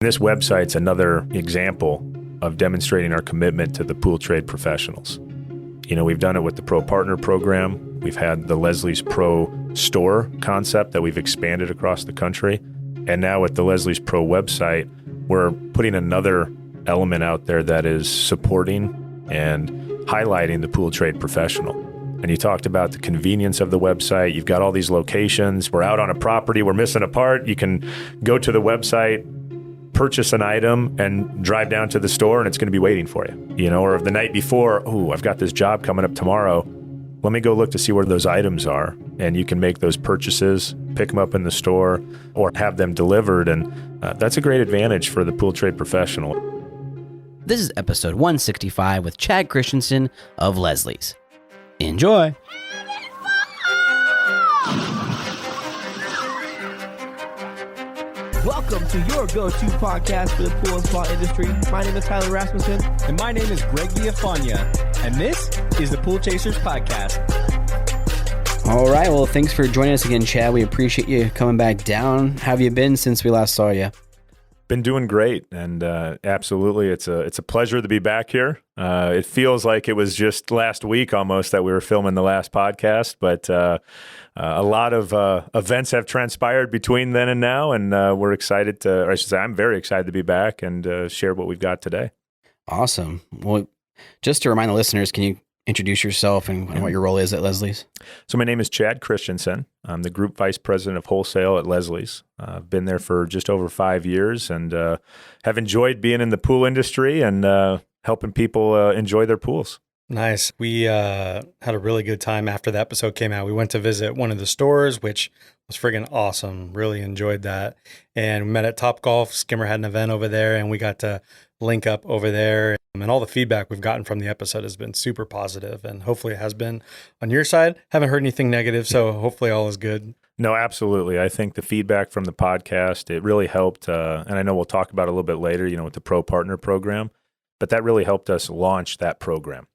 This website's another example of demonstrating our commitment to the pool trade professionals. You know, we've done it with the Pro Partner Program. We've had the Leslie's Pro Store concept that we've expanded across the country. And now with the Leslie's Pro website, we're putting another element out there that is supporting and highlighting the pool trade professional. And you talked about the convenience of the website. You've got all these locations. We're out on a property. We're missing a part. You can go to the website, purchase an item, and drive down to the store, and it's going to be waiting for you. You know, or the night before, I've got this job coming up tomorrow. Let me go look to see where those items are. And you can make those purchases, pick them up in the store, or have them delivered. And that's a great advantage for the pool trade professional. This is episode 165 with Chad Christensen of Leslie's. Enjoy. Welcome to your go-to podcast for the pool and spa industry. My name is Tyler Rasmussen. And my name is Greg Viafania. And this is the Pool Chasers Podcast. All right. Well, thanks for joining us again, Chad. We appreciate you coming back down. How have you been since we last saw you? Been doing great, and absolutely, it's a pleasure to be back here. It feels like it was just last week almost that we were filming the last podcast, but a lot of events have transpired between then and now, and we're excited to, or I should say, I'm very excited to be back and share what we've got today. Awesome. Well, just to remind the listeners, can you introduce yourself and what your role is at Leslie's? So my name is Chad Christensen. I'm the Group Vice President of Wholesale at Leslie's. I've been there for just over 5 years and have enjoyed being in the pool industry and helping people enjoy their pools. Nice. We had a really good time after the episode came out. We went to visit one of the stores, which was friggin' awesome. Really enjoyed that. And we met at Top Golf. Skimmer had an event over there, and we got to link up over there. And all the feedback we've gotten from the episode has been super positive, and hopefully it has been on your side. Haven't heard anything negative, so hopefully all is good. No, absolutely. I think the feedback from the podcast, it really helped. And I know we'll talk about it a little bit later, with the Pro Partner Program, but that really helped us launch that program.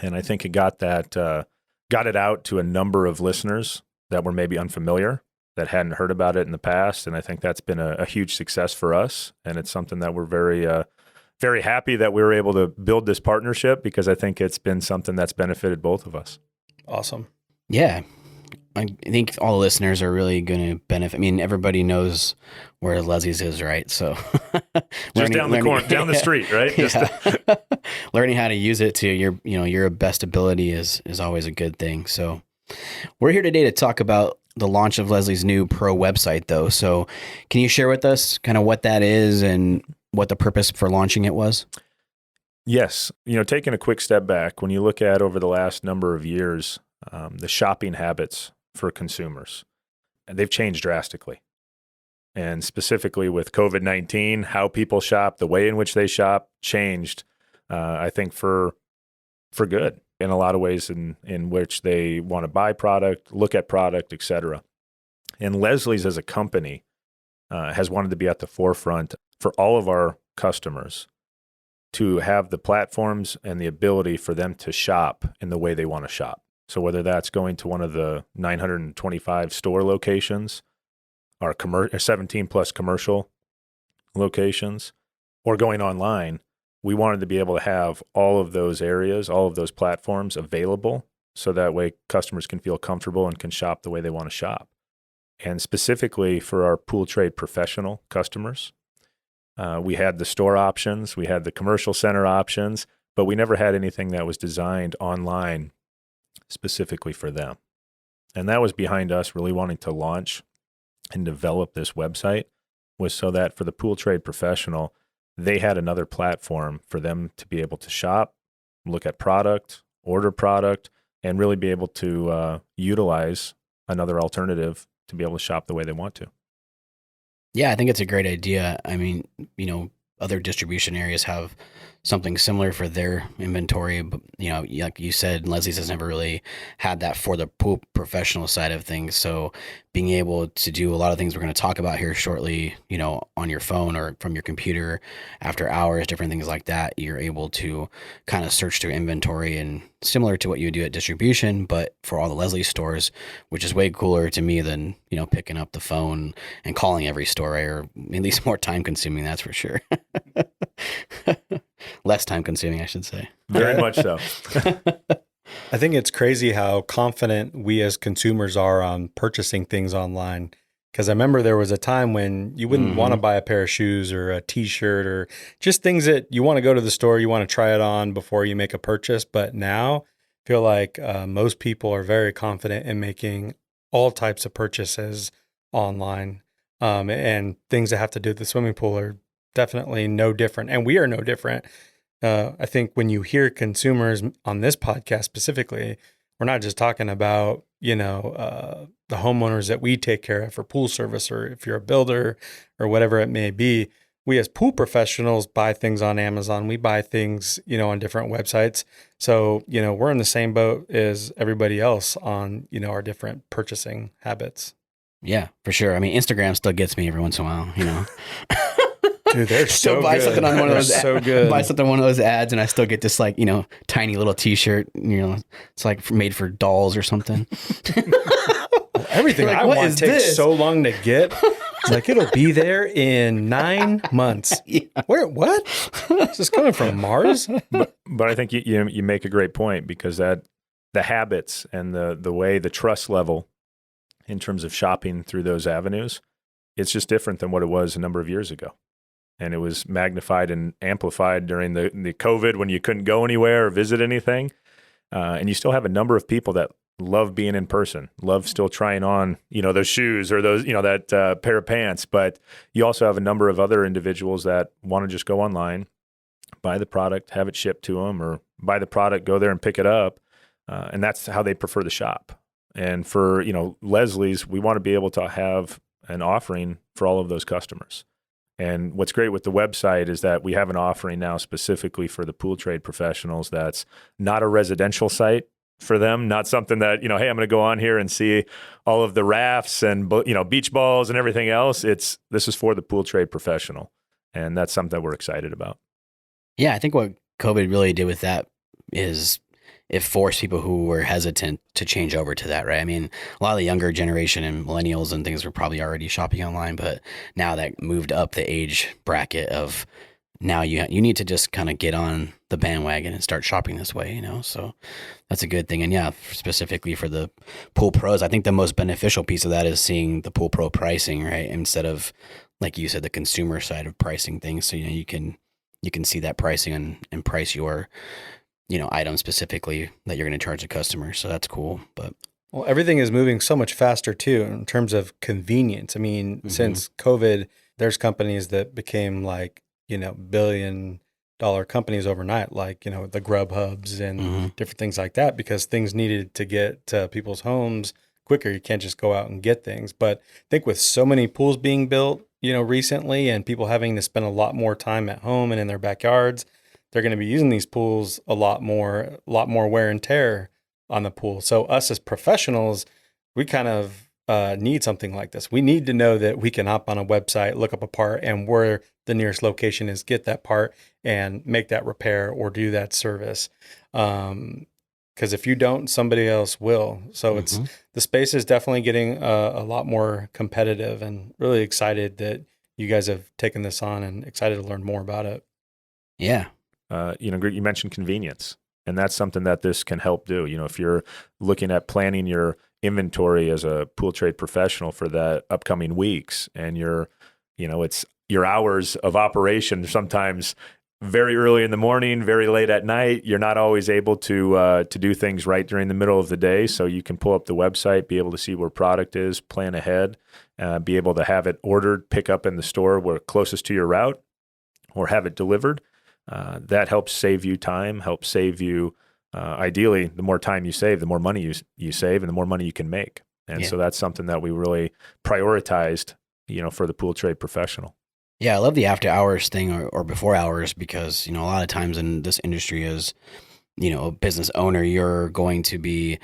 And I think it got it out to a number of listeners that were maybe unfamiliar, that hadn't heard about it in the past. And I think that's been a huge success for us. And it's something that we're very happy that we were able to build this partnership, because I think it's been something that's benefited both of us. Awesome. Yeah. I think all the listeners are really going to benefit. I mean, everybody knows where Leslie's is, right? So just down the corner, down the street, right? Yeah. Learning how to use it to your best ability is always a good thing. So we're here today to talk about the launch of Leslie's new Pro website, though. So can you share with us kind of what that is and what the purpose for launching it was? Yes. Taking a quick step back, when you look at over the last number of years, the shopping habits for consumers, they've changed drastically. And specifically with COVID-19, how people shop, the way in which they shop changed, I think for good in a lot of ways in which they want to buy product, look at product, et cetera. And Leslie's as a company has wanted to be at the forefront for all of our customers to have the platforms and the ability for them to shop in the way they want to shop. So whether that's going to one of the 925 store locations, our 17 plus commercial locations, or going online, we wanted to be able to have all of those areas, all of those platforms available, so that way customers can feel comfortable and can shop the way they want to shop. And specifically for our pool trade professional customers, we had the store options, we had the commercial center options, but we never had anything that was designed online specifically for them. And that was behind us really wanting to launch and develop this website, was so that for the pool trade professional, they had another platform for them to be able to shop, look at product, order product, and really be able to utilize another alternative to be able to shop the way they want to. Yeah, I think it's a great idea. I mean, other distribution areas have something similar for their inventory. But, like you said, Leslie's has never really had that for the pool professional side of things. So being able to do a lot of things we're going to talk about here shortly, on your phone or from your computer after hours, different things like that, you're able to kind of search through inventory, and similar to what you do at distribution, but for all the Leslie stores, which is way cooler to me than, picking up the phone and calling every store, right? Or at least more time consuming, that's for sure. Less time consuming, I should say. Very much so. I think it's crazy how confident we as consumers are on purchasing things online. Because I remember there was a time when you wouldn't want to buy a pair of shoes or a t-shirt or just things that you want to go to the store, you want to try it on before you make a purchase. But now I feel like most people are very confident in making all types of purchases online. And things that have to do with the swimming pool are definitely no different. And we are no different. I think when you hear consumers on this podcast specifically, we're not just talking about, the homeowners that we take care of for pool service, or if you're a builder or whatever it may be. We as pool professionals buy things on Amazon. We buy things, on different websites. So, we're in the same boat as everybody else on, our different purchasing habits. Yeah, for sure. I mean, Instagram still gets me every once in a while, Dude, they're so buy good. something on one of those. So good. Buy something on one of those ads, and I still get this tiny little T-shirt. It's like made for dolls or something. Everything Like, I what want is takes this? so long to get. It's like it'll be there in 9 months. Yeah. Where? What? Is this coming from Mars? But I think you make a great point, because that the habits and the way, the trust level in terms of shopping through those avenues, it's just different than what it was a number of years ago. And it was magnified and amplified during the COVID, when you couldn't go anywhere or visit anything. And you still have a number of people that love being in person, love still trying on, those shoes or those, that pair of pants. But you also have a number of other individuals that want to just go online, buy the product, have it shipped to them, or buy the product, go there and pick it up. And that's how they prefer to shop. And for, Leslie's, we want to be able to have an offering for all of those customers. And what's great with the website is that we have an offering now specifically for the pool trade professionals that's not a residential site for them, not something that, hey, I'm going to go on here and see all of the rafts and, beach balls and everything else. This is for the pool trade professional. And that's something that we're excited about. Yeah, I think what COVID really did with that is it forced people who were hesitant to change over to that, right? I mean, a lot of the younger generation and millennials and things were probably already shopping online, but now that moved up the age bracket of now you need to just kind of get on the bandwagon and start shopping this way, So that's a good thing. And yeah, specifically for the pool pros, I think the most beneficial piece of that is seeing the pool pro pricing, right? Instead of, like you said, the consumer side of pricing things. So, you can see that pricing and price your item specifically that you're going to charge the customer. So that's cool. But Well, everything is moving so much faster too in terms of convenience. I mean, since COVID, there's companies that became like, billion-dollar companies overnight, like, the Grub Hubs and different things like that, because things needed to get to people's homes quicker. You can't just go out and get things. But I think with so many pools being built, recently, and people having to spend a lot more time at home and in their backyards, they're going to be using these pools a lot more wear and tear on the pool. So us as professionals, we kind of need something like this. We need to know that we can hop on a website, look up a part, and where the nearest location is, get that part and make that repair or do that service. Because if you don't, somebody else will. So it's the space is definitely getting a lot more competitive, and really excited that you guys have taken this on and excited to learn more about it. yeah, You mentioned convenience, and that's something that this can help do. If you're looking at planning your inventory as a pool trade professional for the upcoming weeks, and it's your hours of operation, sometimes very early in the morning, very late at night, you're not always able to do things right during the middle of the day. So you can pull up the website, be able to see where product is, plan ahead, be able to have it ordered, pick up in the store where closest to your route, or have it delivered. That helps save you time, helps save you, ideally, the more time you save, the more money you save, and the more money you can make. And so that's something that we really prioritized, for the pool trade professional. Yeah, I love the after hours thing or before hours because, a lot of times in this industry as, a business owner, you're going to be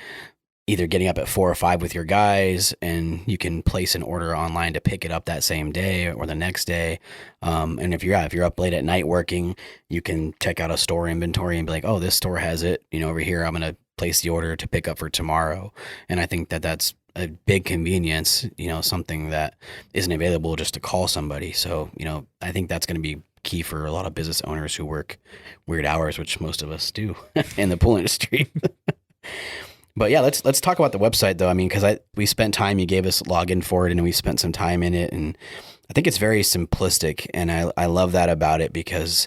either getting up at 4 or 5 with your guys and you can place an order online to pick it up that same day or the next day. And if you're up late at night working, you can check out a store inventory and be like, oh, this store has it, over here. I'm going to place the order to pick up for tomorrow. And I think that that's a big convenience, something that isn't available just to call somebody. So, I think that's going to be key for a lot of business owners who work weird hours, which most of us do in the pool industry. But yeah, let's talk about the website though. I mean, because we spent time, you gave us login for it, and we spent some time in it, and I think it's very simplistic, and I love that about it because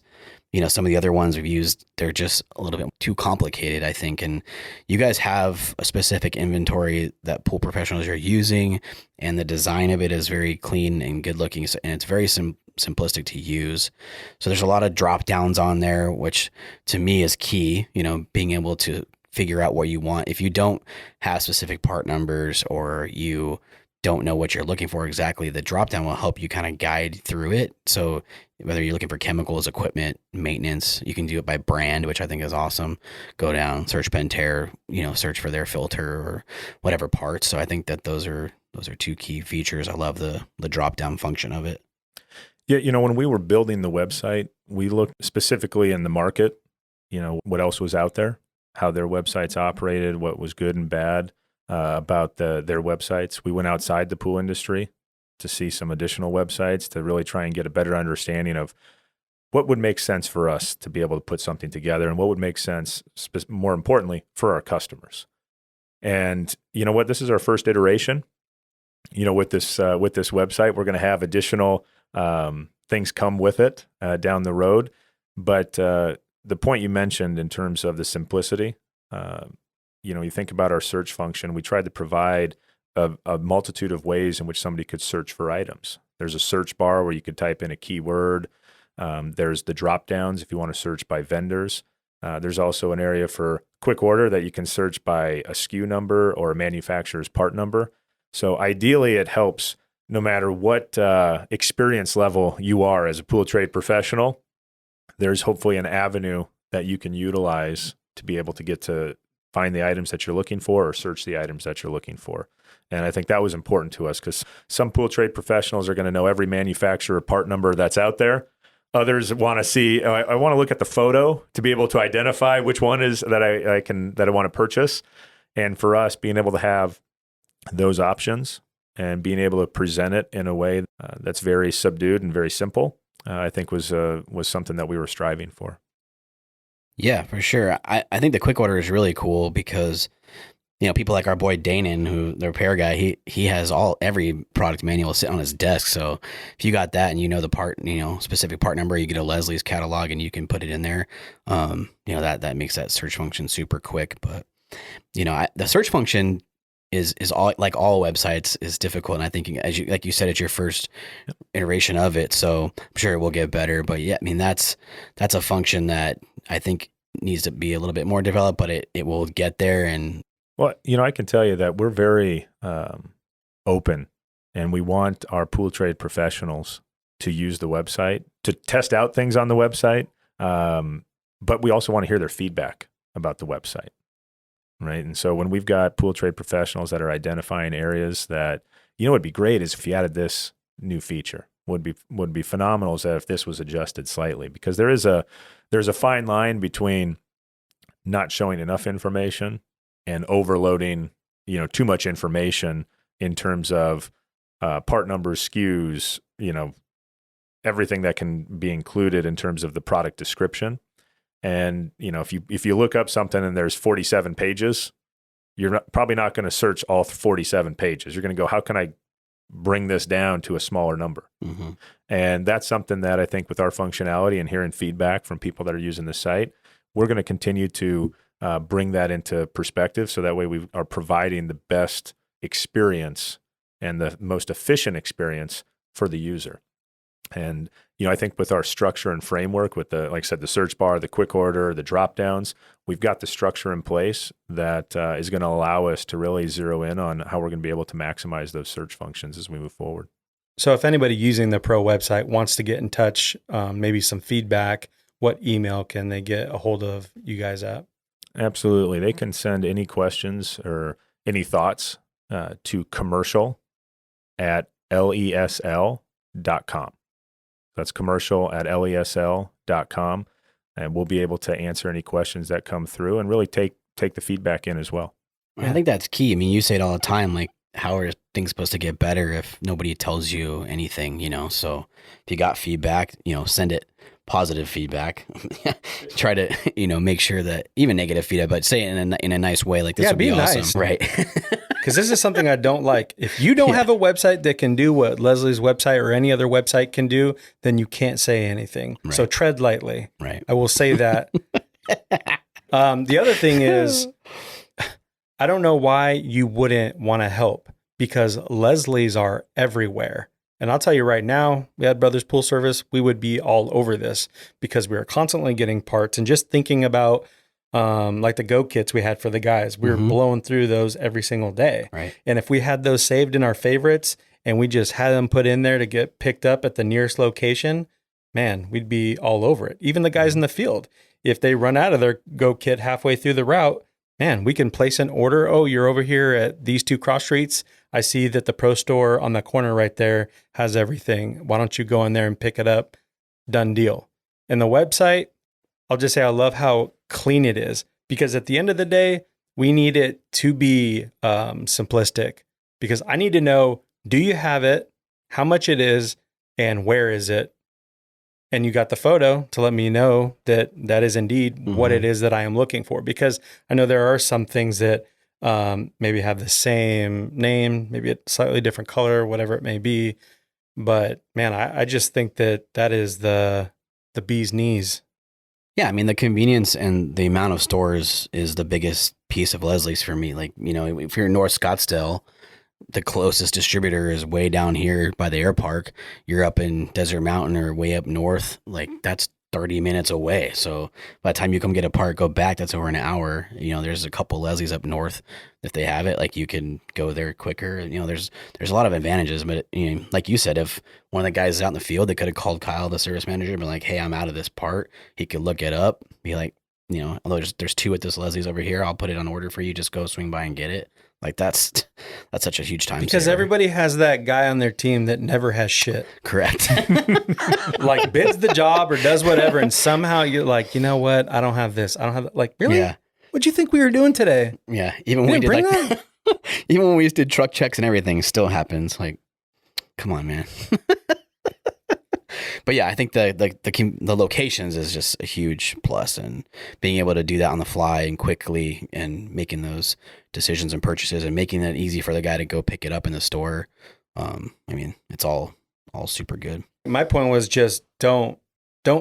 some of the other ones we've used, they're just a little bit too complicated, I think. And you guys have a specific inventory that pool professionals are using, and the design of it is very clean and good looking, and it's very simplistic to use. So there's a lot of drop downs on there, which to me is key. Being able to figure out what you want. If you don't have specific part numbers or you don't know what you're looking for exactly, the dropdown will help you kind of guide through it. So whether you're looking for chemicals, equipment, maintenance, you can do it by brand, which I think is awesome. Go down, search Pentair, search for their filter or whatever parts. So I think that those are two key features. I love the drop down function of it. Yeah, when we were building the website, we looked specifically in the market, what else was out there, how their websites operated, what was good and bad about their websites. We went outside the pool industry to see some additional websites to really try and get a better understanding of what would make sense for us to be able to put something together and what would make sense, more importantly, for our customers. And you know what? This is our first iteration. With this website, we're going to have additional things come with it down the road. But the point you mentioned in terms of the simplicity, you think about our search function, we tried to provide a multitude of ways in which somebody could search for items. There's a search bar where you could type in a keyword. There's the drop downs if you want to search by vendors. There's also an area for quick order that you can search by a SKU number or a manufacturer's part number. So ideally, it helps no matter what experience level you are as a pool trade professional. There's hopefully an avenue that you can utilize to be able to get to find the items that you're looking for or search the items that you're looking for. And I think that was important to us because some pool trade professionals are going to know every manufacturer part number that's out there. Others want to see, I want to look at the photo to be able to identify which one is that I want to purchase. And for us, being able to have those options and being able to present it in a way that's very subdued and very simple, I think was something that we were striving for. Yeah, for sure. I think the quick order is really cool because, people like our boy Danon, who the repair guy, he has every product manual sitting on his desk. So if you got that and the part, specific part number, you get a Leslie's catalog and you can put it in there. That makes that search function super quick. But, the search function is all, like all websites, is difficult. And I think like you said, it's your first iteration of it. So I'm sure it will get better, but yeah, I mean, that's a function that I think needs to be a little bit more developed, but it will get there. And well, I can tell you that we're very open, and we want our pool trade professionals to use the website, to test out things on the website. But we also want to hear their feedback about the website. Right. And so when we've got pool trade professionals that are identifying areas that, what'd be great is if you added this new feature, would be phenomenal is that if this was adjusted slightly, because there's a fine line between not showing enough information and overloading, too much information in terms of part numbers, SKUs, everything that can be included in terms of the product description. And, if you look up something and there's 47 pages, you're probably not going to search all 47 pages. You're going to go, how can I bring this down to a smaller number? Mm-hmm. And that's something that I think with our functionality and hearing feedback from people that are using the site, we're going to continue to bring that into perspective. So that way we are providing the best experience and the most efficient experience for the user. And, I think with our structure and framework, with like I said, the search bar, the quick order, the drop downs, we've got the structure in place that is going to allow us to really zero in on how we're going to be able to maximize those search functions as we move forward. So if anybody using the Pro website wants to get in touch, maybe some feedback, what email can they get a hold of you guys at? Absolutely. They can send any questions or any thoughts to commercial@lesl.com. That's commercial@lesl.com. And we'll be able to answer any questions that come through and really take the feedback in as well. I think that's key. I mean, you say it all the time, like, how are things supposed to get better if nobody tells you anything, you know? So if you got feedback, you know, send it, positive feedback. Try to, you know, make sure that even negative feedback, but say it in a nice way, like this would be awesome. Nice. Right. Because this is something I don't like. If you don't have a website that can do what Leslie's website or any other website can do, then you can't say anything. Right. So tread lightly. Right. I will say that. The other thing is, I don't know why you wouldn't want to help, because Leslie's are everywhere. And I'll tell you right now, we had Brothers Pool Service, we would be all over this because we were constantly getting parts. And just thinking about like the Go kits we had for the guys, we were blowing through those every single day. Right. And if we had those saved in our favorites and we just had them put in there to get picked up at the nearest location, man, we'd be all over it. Even the guys in the field, if they run out of their Go kit halfway through the route, man, we can place an order. Oh, you're over here at these 2 cross streets. I see that the Pro store on the corner right there has everything. Why don't you go in there and pick it up? Done deal. And the website, I'll just say I love how clean it is, because at the end of the day, we need it to be simplistic, because I need to know, do you have it, how much it is, and where is it? And you got the photo to let me know that that is indeed what it is that I am looking for. Because I know there are some things that maybe have the same name, maybe a slightly different color, whatever it may be. But man, I just think that is the bee's knees. Yeah, I mean, the convenience and the amount of stores is the biggest piece of Leslie's for me. Like, you know, if you're in North Scottsdale, the closest distributor is way down here by the air park. You're up in Desert Mountain or way up north, like that's 30 minutes away. So by the time you come get a part, go back, that's over an hour. You know, there's a couple Leslie's up north. If they have it, like you can go there quicker. You know, there's a lot of advantages, but you know, like you said, if one of the guys is out in the field, they could have called Kyle, the service manager, and be like, hey, I'm out of this part. He could look it up, be like, you know, although there's 2 at this Leslie's over here, I'll put it on order for you. Just go swing by and get it. Like that's such a huge time because saver. everybody has that guy on their team that never has shit. Correct. Like bids the job or does whatever, and somehow you're like, you know what? I don't have this. I don't have that. Like, really? Yeah. What'd you think we were doing today? Yeah. Even when we did like even when we used to do truck checks and everything, still happens. Like, come on, man. But yeah, I think the locations is just a huge plus, and being able to do that on the fly and quickly and making those decisions and purchases and making it easy for the guy to go pick it up in the store. I mean, it's all super good. My point was just don't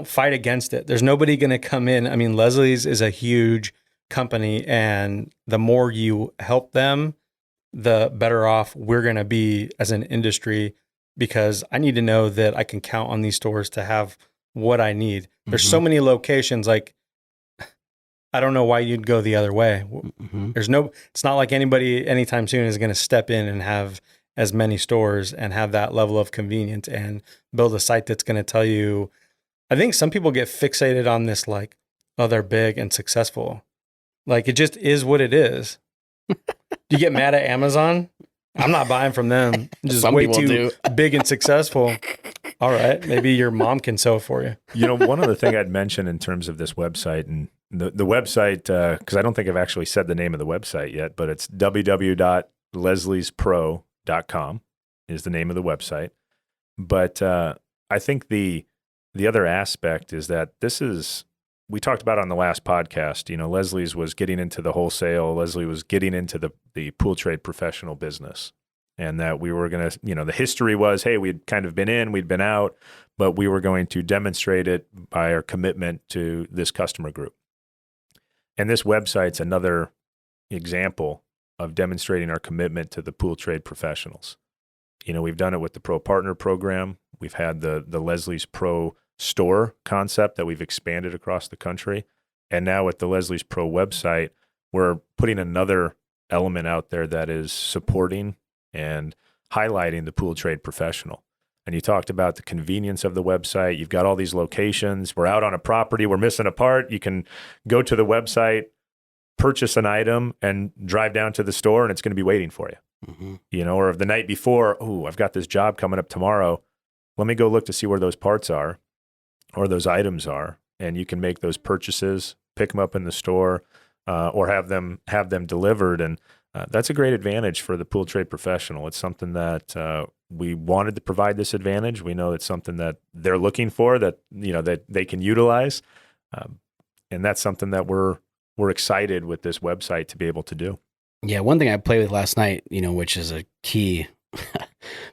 fight against it. There's nobody going to come in. I mean, Leslie's is a huge company, and the more you help them, the better off we're going to be as an industry, because I need to know that I can count on these stores to have what I need. There's so many locations, like, I don't know why you'd go the other way. It's not like anybody anytime soon is going to step in and have as many stores and have that level of convenience and build a site that's going to tell you. I think some people get fixated on this, like, oh, they're big and successful. Like, it just is what it is. Do you get mad at Amazon? I'm not buying from them. Just Some way people too big and successful. All right. Maybe your mom can sew for you. You know, one other thing I'd mention in terms of this website, and the website, because I don't think I've actually said the name of the website yet, but it's www.lesliespro.com is the name of the website. But I think the other aspect is that we talked about on the last podcast, you know, Leslie's was getting into the wholesale. Leslie was getting into the pool trade professional business, and that we were going to, you know, the history was, hey, we'd kind of been in, we'd been out, but we were going to demonstrate it by our commitment to this customer group. And this website's another example of demonstrating our commitment to the pool trade professionals. You know, we've done it with the Pro Partner Program. We've had the Leslie's Pro store concept that we've expanded across the country. And now with the Leslie's Pro website, we're putting another element out there that is supporting and highlighting the pool trade professional. and you talked about the convenience of the website. You've got all these locations. We're out on a property. We're missing a part. You can go to the website, purchase an item, and drive down to the store, and it's going to be waiting for you. Mm-hmm. Or the night before, I've got this job coming up tomorrow. Let me go look to see where those parts are or those items are. And you can make those purchases, pick them up in the store, or have them delivered. And that's a great advantage for the pool trade professional. It's something that we wanted to provide this advantage. We know it's something that they're looking for, that that they can utilize, and that's something that we're excited with this website to be able to do. Yeah, one thing I played with last night, which is a key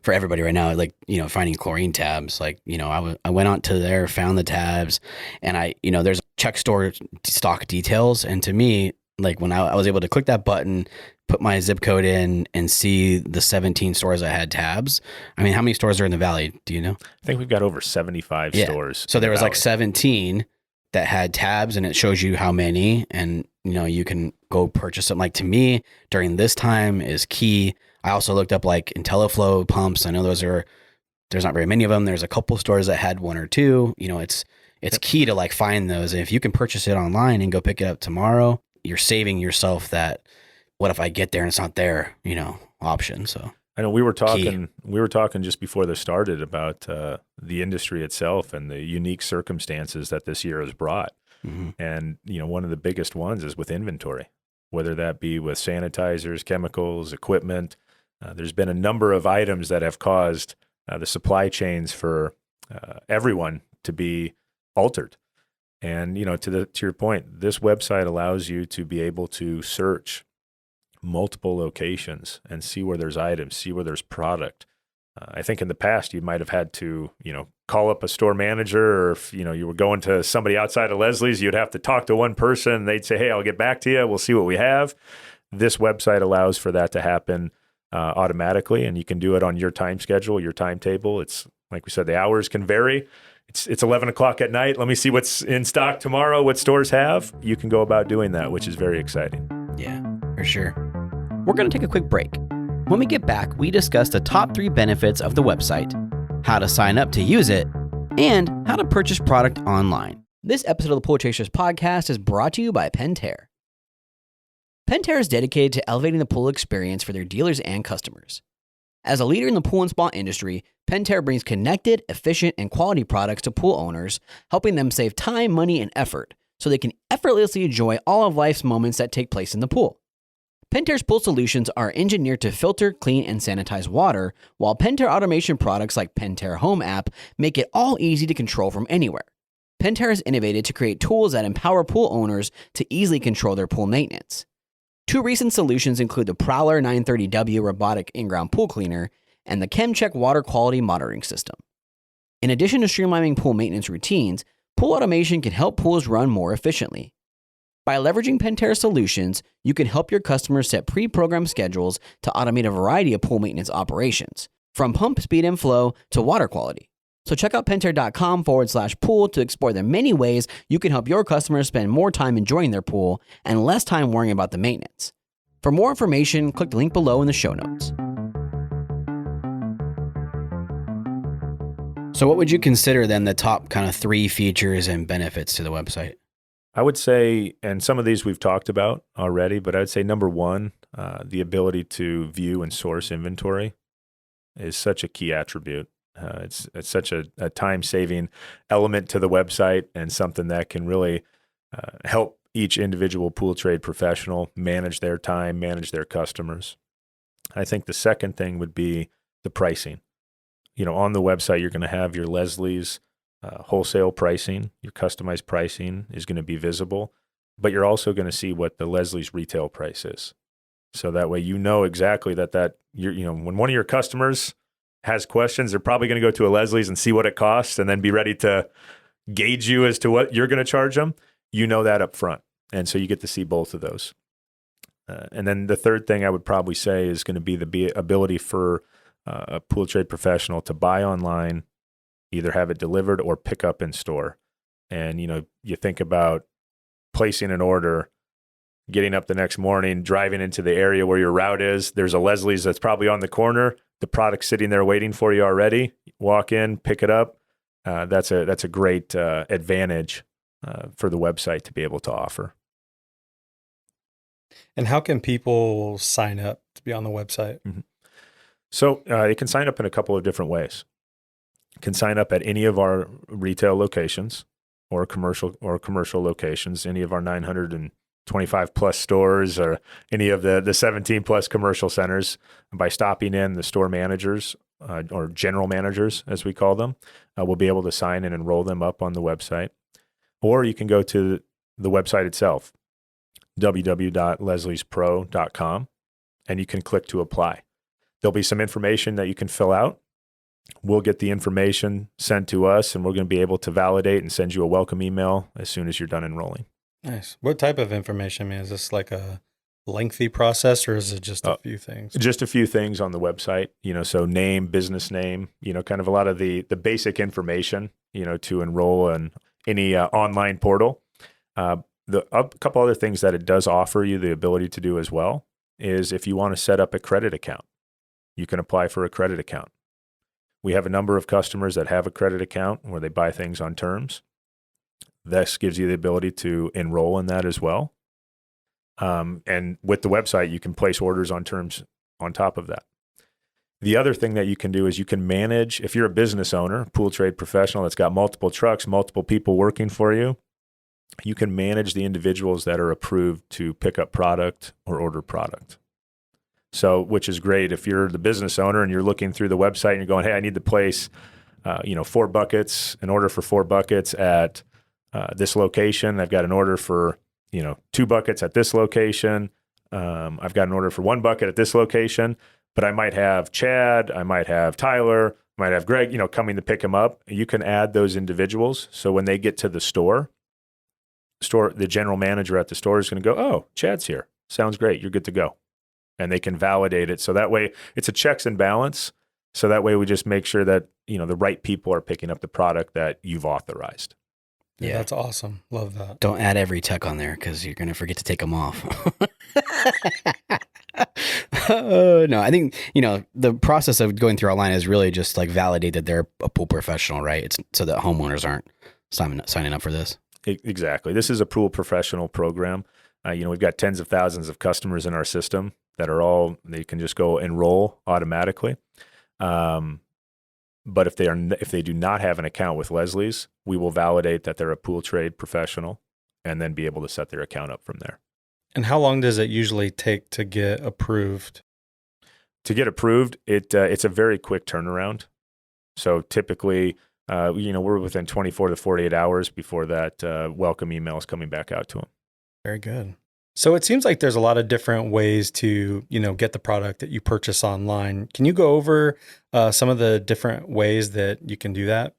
for everybody right now, like, finding chlorine tabs. Like, I went on to there, found the tabs, and there's check store stock details. And to me, like, when I was able to click that button, put my zip code in, and see the 17 stores that had tabs. I mean, how many stores are in the Valley? Do you know? I think we've got over 75 stores. So there was like 17 that had tabs, and it shows you how many, and you can go purchase them. Like, to me, during this time is key. I also looked up like IntelliFlow pumps. I know there's not very many of them. There's a couple stores that had one or two. It's key to like find those. And if you can purchase it online and go pick it up tomorrow, you're saving yourself that what if I get there and it's not there, option. So I know we were talking just before this started about the industry itself and the unique circumstances that this year has brought. Mm-hmm. And, one of the biggest ones is with inventory, whether that be with sanitizers, chemicals, equipment. There's been a number of items that have caused the supply chains for everyone to be altered. And, to your point, this website allows you to be able to search multiple locations and see where there's items, see where there's product. I think in the past you might have had to, call up a store manager, or if, you were going to somebody outside of Leslie's, you'd have to talk to one person and they'd say, hey, I'll get back to you. We'll see what we have. This website allows for that to happen automatically, and you can do it on your time schedule, your timetable. It's like we said, the hours can vary. It's 11 o'clock at night. Let me see what's in stock tomorrow, what stores have. You can go about doing that, which is very exciting. Yeah, for sure. We're going to take a quick break. When we get back, we discuss the top 3 benefits of the website, how to sign up to use it, and how to purchase product online. This episode of the Pool Chasers podcast is brought to you by Pentair. Pentair is dedicated to elevating the pool experience for their dealers and customers. As a leader in the pool and spa industry, Pentair brings connected, efficient, and quality products to pool owners, helping them save time, money, and effort so they can effortlessly enjoy all of life's moments that take place in the pool. Pentair's pool solutions are engineered to filter, clean, and sanitize water, while Pentair automation products like Pentair Home app make it all easy to control from anywhere. Pentair has innovated to create tools that empower pool owners to easily control their pool maintenance. 2 recent solutions include the Prowler 930W robotic in-ground pool cleaner and the ChemCheck water quality monitoring system. In addition to streamlining pool maintenance routines, pool automation can help pools run more efficiently. By leveraging Pentair solutions, you can help your customers set pre-programmed schedules to automate a variety of pool maintenance operations, from pump speed and flow to water quality. So check out pentair.com/pool to explore the many ways you can help your customers spend more time enjoying their pool and less time worrying about the maintenance. For more information, click the link below in the show notes. So what would you consider then the top kind of 3 features and benefits to the website? I would say, and some of these we've talked about already, but I'd say number 1, the ability to view and source inventory is such a key attribute. It's such a time-saving element to the website, and something that can really help each individual pool trade professional manage their time, manage their customers. I think the second thing would be the pricing. On the website, you're going to have your Leslie's wholesale pricing. Your customized pricing is going to be visible, but you're also going to see what the Leslie's retail price is. So that way, exactly that when one of your customers has questions, they're probably going to go to a Leslie's and see what it costs, and then be ready to gauge you as to what you're going to charge them. That up front. And so you get to see both of those. And then the third thing I would probably say is going to be the ability for a pool trade professional to buy online, either have it delivered or pick up in store. And, you think about placing an order getting up the next morning, driving into the area where your route is. There's a Leslie's that's probably on the corner. The product's sitting there waiting for you already. Walk in, pick it up. That's a great advantage for the website to be able to offer. And how can people sign up to be on the website? Mm-hmm. So you can sign up in a couple of different ways. You can sign up at any of our retail locations or commercial locations, any of our 925 plus stores or any of the 17 plus commercial centers by stopping in. The store managers or general managers, as we call them, will be able to sign and enroll them up on the website. Or you can go to the website itself, www.lesliespro.com, and you can click to apply. There'll be some information that you can fill out. We'll get the information sent to us, and we're going to be able to validate and send you a welcome email as soon as you're done enrolling. Nice. What type of information? I mean, is this like a lengthy process, or is it just a few things? Just a few things on the website, so name, business name, kind of a lot of the basic information, to enroll in any online portal. A couple other things that it does offer you the ability to do as well is if you want to set up a credit account, you can apply for a credit account. We have a number of customers that have a credit account where they buy things on terms. This gives you the ability to enroll in that as well. And with the website, you can place orders on terms on top of that. The other thing that you can do is you can manage, if you're a business owner, pool trade professional that's got multiple trucks, multiple people working for you, you can manage the individuals that are approved to pick up product or order product. So, which is great if you're the business owner and you're looking through the website and you're going, hey, I need to place, 4 buckets, an order for 4 buckets at this location. I've got an order for, 2 buckets at this location. I've got an order for 1 bucket at this location, but I might have Chad, I might have Tyler, I might have Greg, coming to pick them up. You can add those individuals. So when they get to the store, the general manager at the store is going to go, oh, Chad's here. Sounds great. You're good to go. And they can validate it. So that way it's a checks and balance. So that way we just make sure that, the right people are picking up the product that you've authorized. Yeah, that's awesome. Love that. Don't add every tech on there because you're going to forget to take them off. No, I think, the process of going through online is really just like validate that they're a pool professional, right? It's so that homeowners aren't signing up for this. Exactly. This is a pool professional program. We've got tens of thousands of customers in our system that are they can just go enroll automatically. But if they do not have an account with Leslie's, we will validate that they're a pool trade professional and then be able to set their account up from there. And how long does it usually take to get approved? To get approved, it's a very quick turnaround. So typically, we're within 24 to 48 hours before that welcome email is coming back out to them. Very good. So it seems like there's a lot of different ways to, get the product that you purchase online. Can you go over some of the different ways that you can do that?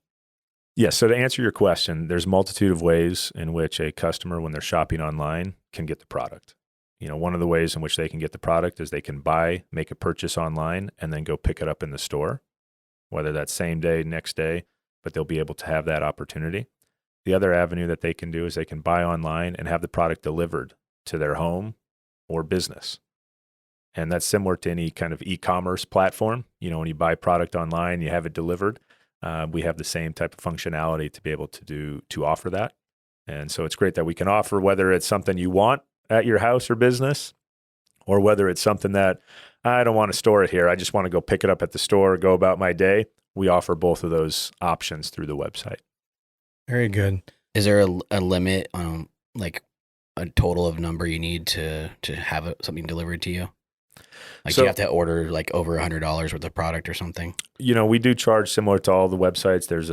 Yes. So to answer your question, there's a multitude of ways in which a customer, when they're shopping online, can get the product. One of the ways in which they can get the product is they can make a purchase online, and then go pick it up in the store, whether that's same day, next day, but they'll be able to have that opportunity. The other avenue that they can do is they can buy online and have the product delivered to their home or business. And that's similar to any kind of e-commerce platform. When you buy product online, you have it delivered. We have the same type of functionality to be able to offer that. And so it's great that we can offer, whether it's something you want at your house or business, or whether it's something that I don't want to store it here. I just want to go pick it up at the store, go about my day. We offer both of those options through the website. Very good. Is there a limit on like a total of number you need to have something delivered to you? Like, do you have to order like over $100 worth of product or something? We do charge similar to all the websites. There's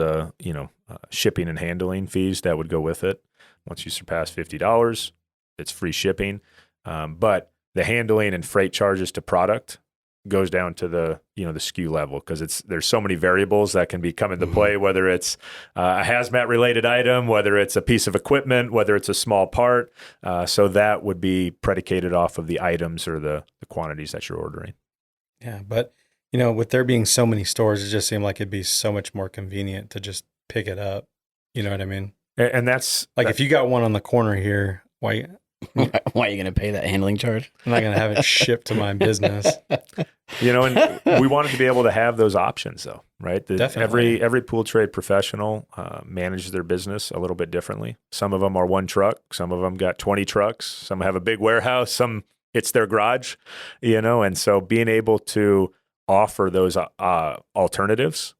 shipping and handling fees that would go with it. Once you surpass $50, it's free shipping. But the handling and freight charges to product goes down to the the SKU level, because there's so many variables that can be come into play, whether it's a hazmat related item, whether it's a piece of equipment, whether it's a small part. So that would be predicated off of the items or the quantities that you're ordering. Yeah, but with there being so many stores, it just seemed like it'd be so much more convenient to just pick it up. You know what I mean? And that's like if you got one on the corner here, why Why are you going to pay that handling charge? I'm not going to have it shipped to my business. And we wanted to be able to have those options, though, right? Definitely. Every pool trade professional manages their business a little bit differently. Some of them are one truck. Some of them got 20 trucks. Some have a big warehouse. Some it's their garage, and so being able to offer those alternatives,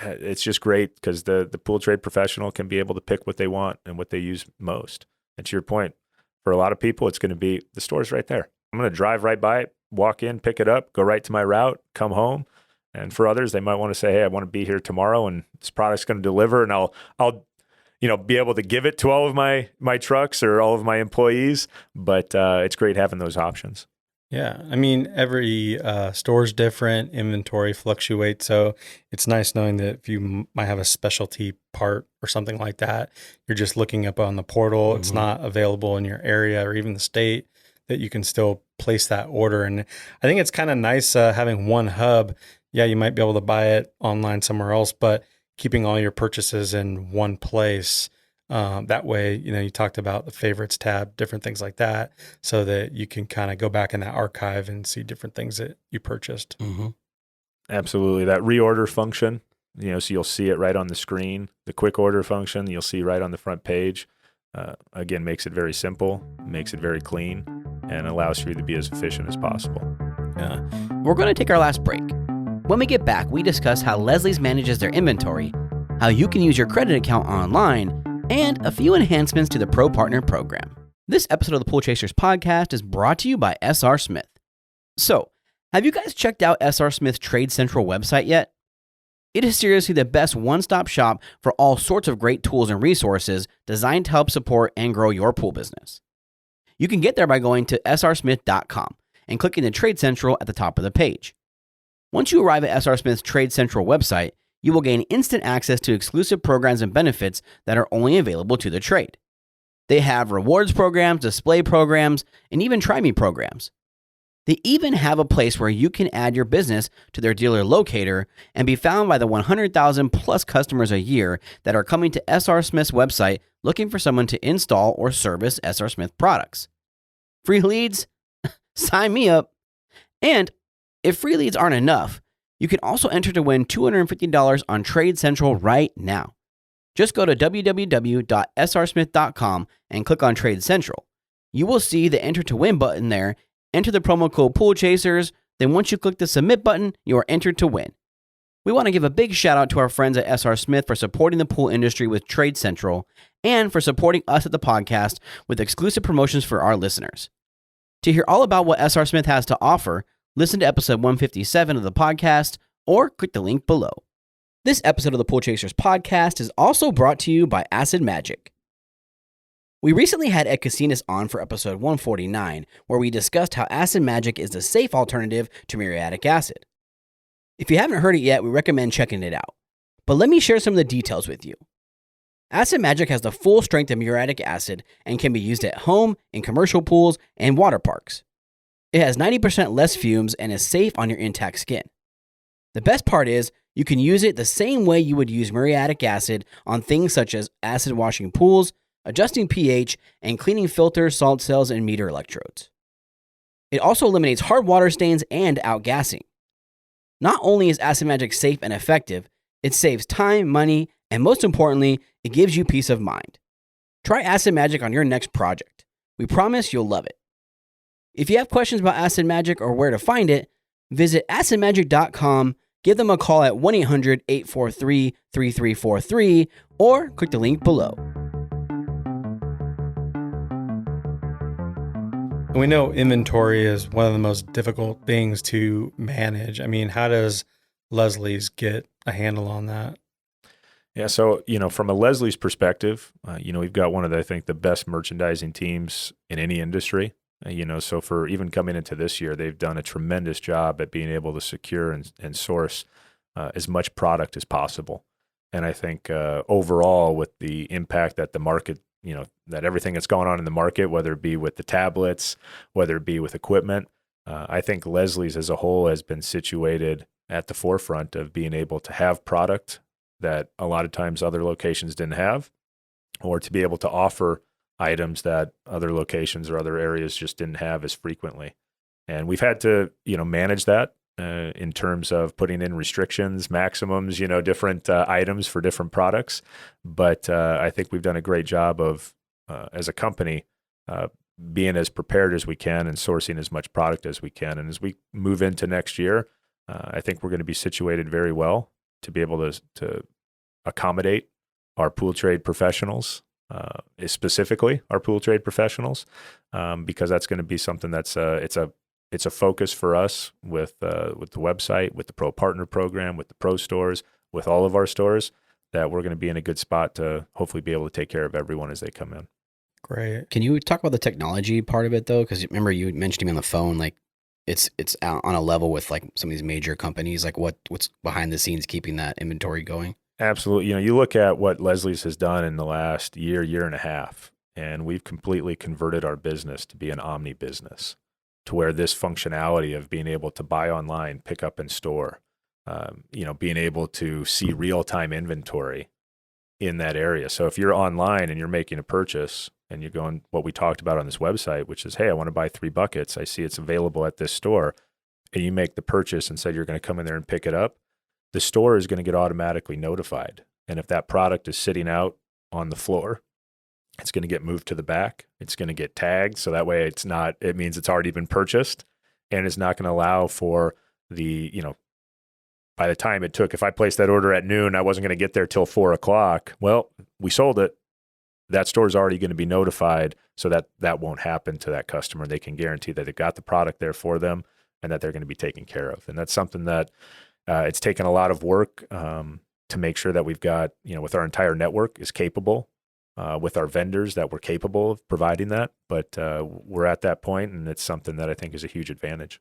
it's just great because the pool trade professional can be able to pick what they want and what they use most. And to your point, for a lot of people, it's going to be the store's right there. I'm going to drive right by it, walk in, pick it up, go right to my route, come home. And for others, they might want to say, hey, I want to be here tomorrow and this product's going to deliver, and I'll be able to give it to all of my trucks or all of my employees. But it's great having those options. Yeah. I mean, every store's different, inventory fluctuates. So it's nice knowing that if you might have a specialty part or something like that, you're just looking up on the portal. Mm-hmm. It's not available in your area or even the state, that you can still place that order. And I think it's kind of nice having one hub. Yeah, you might be able to buy it online somewhere else, but keeping all your purchases in one place. That way, you talked about the favorites tab, different things like that, so that you can kind of go back in that archive and see different things that you purchased. Mm-hmm. Absolutely. That reorder function, so you'll see it right on the screen. The quick order function, you'll see right on the front page. Again, makes it very simple, makes it very clean, and allows for you to be as efficient as possible. Yeah. We're going to take our last break. When we get back, we discuss how Leslie's manages their inventory, how you can use your credit account online, and a few enhancements to the Pro Partner Program. This episode of the Pool Chasers podcast is brought to you by SR Smith. So, have you guys checked out SR Smith's Trade Central website yet? It is seriously the best one-stop shop for all sorts of great tools and resources designed to help support and grow your pool business. You can get there by going to srsmith.com and clicking the Trade Central at the top of the page. Once you arrive at SR Smith's Trade Central website, you will gain instant access to exclusive programs and benefits that are only available to the trade. They have rewards programs, display programs, and even try me programs. They even have a place where you can add your business to their dealer locator and be found by the 100,000 plus customers a year that are coming to SR Smith's website looking for someone to install or service SR Smith products. Free leads? Sign me up. And if free leads aren't enough, you can also enter to win $250 on Trade Central right now. Just go to www.srsmith.com and click on Trade Central. You will see the Enter to Win button there. Enter the promo code Pool Chasers. Then once you click the Submit button, you are entered to win. We want to give a big shout out to our friends at SR Smith for supporting the pool industry with Trade Central and for supporting us at the podcast with exclusive promotions for our listeners. To hear all about what SR Smith has to offer, listen to episode 157 of the podcast or click the link below. This episode of the Pool Chasers podcast is also brought to you by Acid Magic. We recently had Ed Casinas on for episode 149, where we discussed how Acid Magic is the safe alternative to muriatic acid. If you haven't heard it yet, we recommend checking it out. But let me share some of the details with you. Acid Magic has the full strength of muriatic acid and can be used at home, in commercial pools, and water parks. It has 90% less fumes and is safe on your intact skin. The best part is, you can use it the same way you would use muriatic acid on things such as acid washing pools, adjusting pH, and cleaning filters, salt cells, and meter electrodes. It also eliminates hard water stains and outgassing. Not only is Acid Magic safe and effective, it saves time, money, and most importantly, it gives you peace of mind. Try Acid Magic on your next project. We promise you'll love it. If you have questions about Acid Magic or where to find it, visit acidmagic.com, give them a call at 1-800-843-3343, or click the link below. And we know inventory is one of the most difficult things to manage. I mean, how does Leslie's get a handle on that? Yeah, so, from a Leslie's perspective, we've got one of the best merchandising teams in any industry. So for even coming into this year, they've done a tremendous job at being able to secure and source as much product as possible. And I think overall, with the impact that the market, that everything that's going on in the market, whether it be with the tablets, whether it be with equipment, I think Leslie's as a whole has been situated at the forefront of being able to have product that a lot of times other locations didn't have, or to be able to offer items that other locations or other areas just didn't have as frequently. And we've had to, manage that in terms of putting in restrictions, maximums, different items for different products. But I think we've done a great job of, as a company, being as prepared as we can and sourcing as much product as we can. And as we move into next year, I think we're going to be situated very well to be able to accommodate our pool trade professionals, specifically our pool trade professionals, because that's going to be something that's it's a focus for us with the website, with the Pro Partner Program, with the Pro stores, with all of our stores, that we're going to be in a good spot to hopefully be able to take care of everyone as they come in. Great. Can you talk about the technology part of it though? Because remember you mentioned to me on the phone, like it's out on a level with like some of these major companies. Like what's behind the scenes keeping that inventory going? Absolutely. You look at what Leslie's has done in the last year and a half, and we've completely converted our business to be an omni business, to where this functionality of being able to buy online, pick up in store, being able to see real-time inventory in that area. So if you're online and you're making a purchase and you're going what we talked about on this website, which is, hey, I want to buy 3 buckets. I see it's available at this store, and you make the purchase and said you're going to come in there and pick it up, the store is going to get automatically notified. And if that product is sitting out on the floor, it's going to get moved to the back. It's going to get tagged. So that way it means it's already been purchased, and it's not going to allow for by the time it took, if I placed that order at noon, I wasn't going to get there till 4:00. Well, we sold it. That store is already going to be notified, so that won't happen to that customer. They can guarantee that they've got the product there for them and that they're going to be taken care of. And that's something that it's taken a lot of work to make sure that we've got, with our entire network is capable, with our vendors that we're capable of providing that. But we're at that point, and it's something that I think is a huge advantage.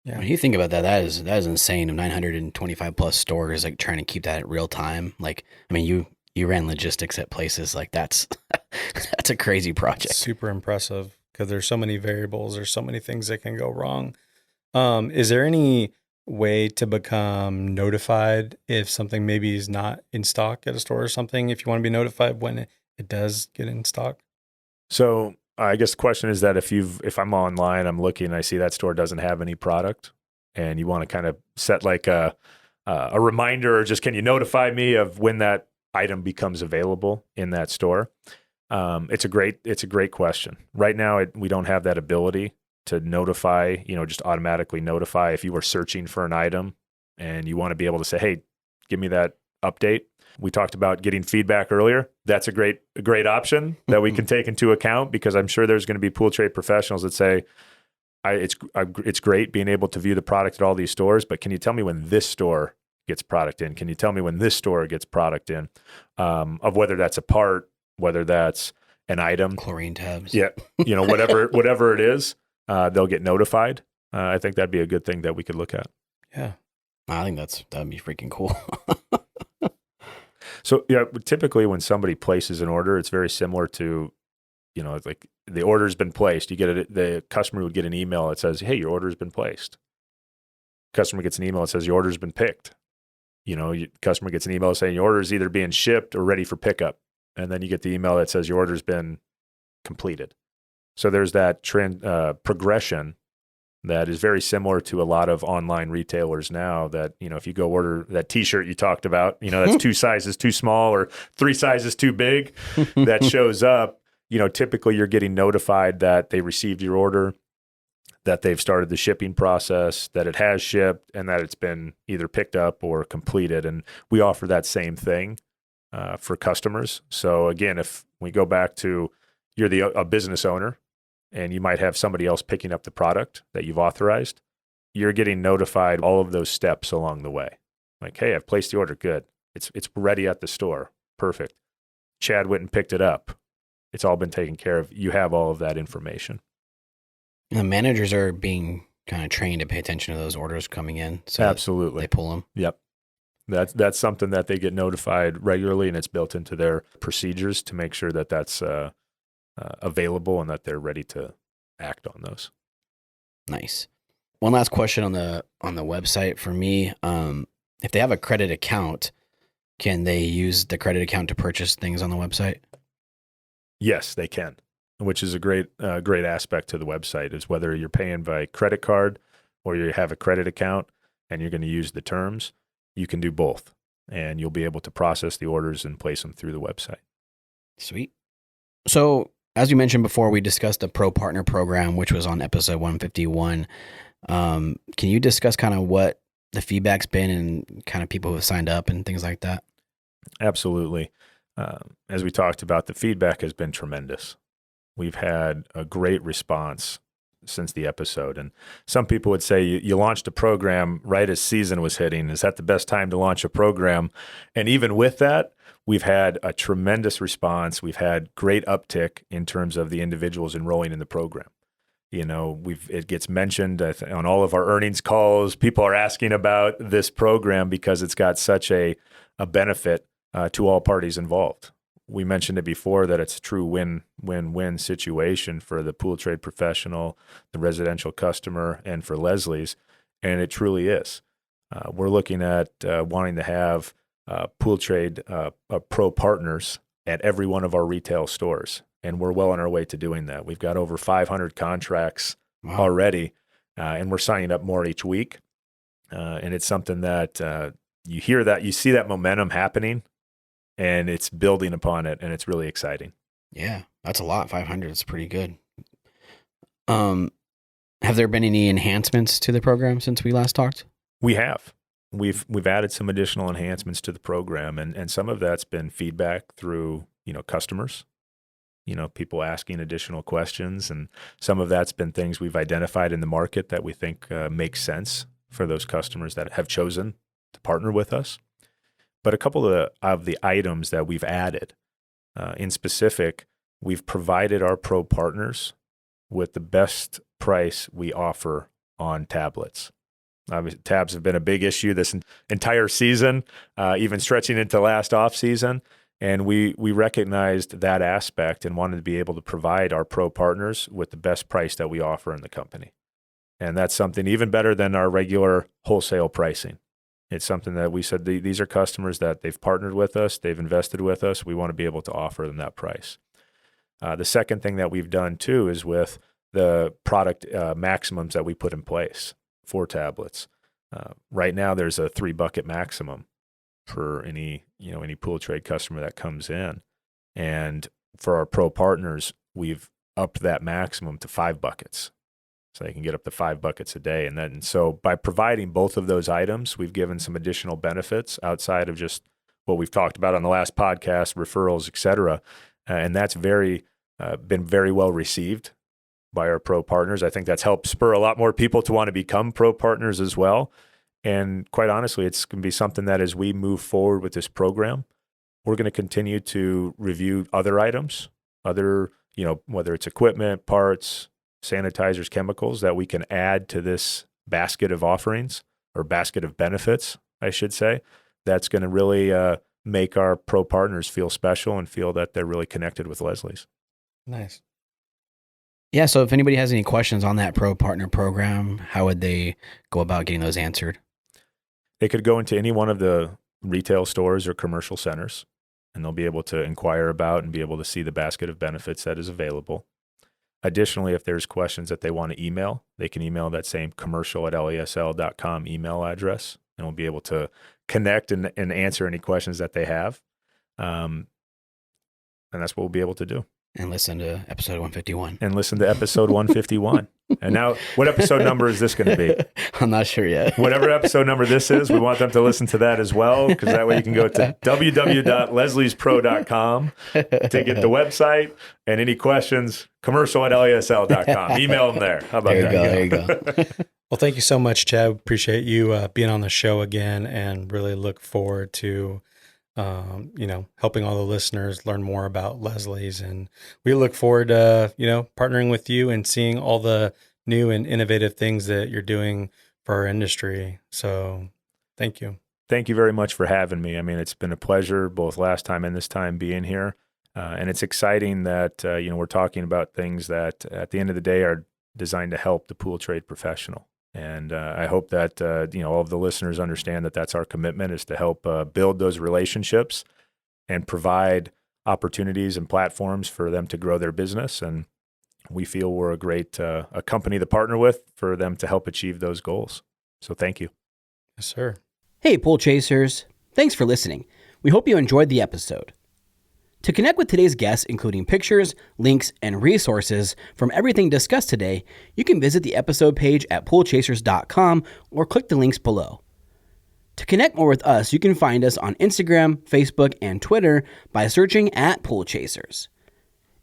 Yeah. When you think about that, that is insane. 925 plus stores, like trying to keep that at real time. Like, I mean, you ran logistics at places like that's a crazy project. Super impressive because there's so many variables. There's so many things that can go wrong. Is there any way to become notified if something maybe is not in stock at a store or something? If you want to be notified when it does get in stock? So I guess the question is that if I'm online, I'm looking and I see that store doesn't have any product, and you want to kind of set like a reminder, or just can you notify me of when that item becomes available in that store? It's a great question. Right now, we don't have that ability to notify, just automatically notify if you were searching for an item and you want to be able to say, hey, give me that update. We talked about getting feedback earlier. That's a great option that we can take into account, because I'm sure there's going to be pool trade professionals that say, it's great being able to view the product at all these stores, but can you tell me when this store gets product in? Can you tell me when this store gets product in? Of whether that's a part, whether that's an item, chlorine tabs. Yeah, whatever it is, they'll get notified. I think that'd be a good thing that we could look at. Yeah, I think that'd be freaking cool. So yeah, typically when somebody places an order, it's very similar to, like the order's been placed. The customer would get an email that says, hey, your order's been placed. Customer gets an email that says your order's been picked. Customer gets an email saying your order is either being shipped or ready for pickup. And then you get the email that says your order's been completed. So there's that progression that is very similar to a lot of online retailers now, that, if you go order that t-shirt you talked about, that's 2 sizes too small or 3 sizes too big, that shows up, typically you're getting notified that they received your order, that they've started the shipping process, that it has shipped, and that it's been either picked up or completed. And we offer that same thing for customers. So again, if we go back to you're a business owner, and you might have somebody else picking up the product that you've authorized, you're getting notified all of those steps along the way. Like, hey, I've placed the order. Good. It's ready at the store. Perfect. Chad went and picked it up. It's all been taken care of. You have all of that information. And the managers are being kind of trained to pay attention to those orders coming in. So absolutely. They pull them. Yep. That's something that they get notified regularly, and it's built into their procedures to make sure that that's available and that they're ready to act on those. Nice. One last question on the website for me. If they have a credit account, can they use the credit account to purchase things on the website? Yes, they can, which is a great aspect to the website, is whether you're paying by credit card or you have a credit account and you're going to use the terms, you can do both, and you'll be able to process the orders and place them through the website. Sweet. So, as you mentioned before, we discussed the Pro Partner Program, which was on episode 151. Can you discuss kind of what the feedback's been and kind of people who have signed up and things like that? Absolutely. As we talked about, the feedback has been tremendous. We've had a great response since the episode. And some people would say, you launched a program right as season was hitting. Is that the best time to launch a program? And even with that, we've had a tremendous response. We've had great uptick in terms of the individuals enrolling in the program. It gets mentioned on all of our earnings calls. People are asking about this program because it's got such a benefit to all parties involved. We mentioned it before that it's a true win-win-win situation for the pool trade professional, the residential customer, and for Leslie's, and it truly is. We're looking at wanting to have pool trade pro partners at every one of our retail stores, and we're well on our way to doing that. We've got over 500 contracts already, and we're signing up more each week, and it's something that you see that momentum happening, and it's building upon it, and it's really exciting. Yeah, that's a lot. 500 is pretty good. Have there been any enhancements to the program since we last talked? We have. We've added some additional enhancements to the program, and some of that's been feedback through customers, people asking additional questions, and some of that's been things we've identified in the market that we think makes sense for those customers that have chosen to partner with us. But a couple of the items that we've added, in specific, we've provided our pro partners with the best price we offer on tablets. Tabs have been a big issue this entire season, even stretching into last off season. And we recognized that aspect and wanted to be able to provide our pro partners with the best price that we offer in the company. And that's something even better than our regular wholesale pricing. It's something that we said these are customers that they've partnered with us, they've invested with us. We want to be able to offer them that price. The second thing that we've done too is with the product maximums that we put in place for tablets. Right now, there's a 3-bucket maximum for any pool trade customer that comes in, and for our pro partners, we've upped that maximum to 5 buckets. So they can get up to 5 buckets a day. And so by providing both of those items, we've given some additional benefits outside of just what we've talked about on the last podcast, referrals, et cetera. And that's been very well received by our pro partners. I think that's helped spur a lot more people to want to become pro partners as well. And quite honestly, it's going to be something that as we move forward with this program, we're going to continue to review other items, whether it's equipment, parts, sanitizers, chemicals that we can add to this basket of offerings or basket of benefits, I should say, that's going to really make our pro partners feel special and feel that they're really connected with Leslie's. Nice. Yeah, so if anybody has any questions on that Pro Partner Program, how would they go about getting those answered? They could go into any one of the retail stores or commercial centers, and they'll be able to inquire about and be able to see the basket of benefits that is available. Additionally, if there's questions that they want to email, they can email that same commercial@lesl.com email address, and we'll be able to connect and answer any questions that they have. And that's what we'll be able to do. And listen to episode 151. And listen to episode 151. And now, what episode number is this going to be? I'm not sure yet. Whatever episode number this is, we want them to listen to that as well, because that way you can go to www.lesliespro.com to get the website, and any questions, commercial@lesl.com. Email them there. How about that? There you go. Well, thank you so much, Chad. Appreciate you being on the show again, and really look forward to helping all the listeners learn more about Leslie's. And we look forward to, partnering with you and seeing all the new and innovative things that you're doing for our industry. So thank you. Thank you very much for having me. I mean, it's been a pleasure both last time and this time being here. And it's exciting that, we're talking about things that at the end of the day are designed to help the pool trade professional. And I hope that, all of the listeners understand that that's our commitment, is to help build those relationships and provide opportunities and platforms for them to grow their business. And we feel we're a great a company to partner with for them to help achieve those goals. So thank you. Yes, sir. Hey, Pool Chasers. Thanks for listening. We hope you enjoyed the episode. To connect with today's guests, including pictures, links, and resources from everything discussed today, you can visit the episode page at poolchasers.com or click the links below. To connect more with us, you can find us on Instagram, Facebook, and Twitter by searching at Pool Chasers.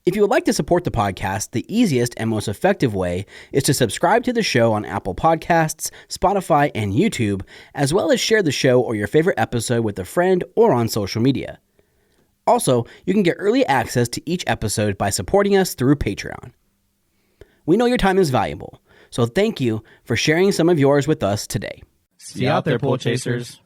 If you would like to support the podcast, the easiest and most effective way is to subscribe to the show on Apple Podcasts, Spotify, and YouTube, as well as share the show or your favorite episode with a friend or on social media. Also, you can get early access to each episode by supporting us through Patreon. We know your time is valuable, so thank you for sharing some of yours with us today. See you out there, Pool Chasers.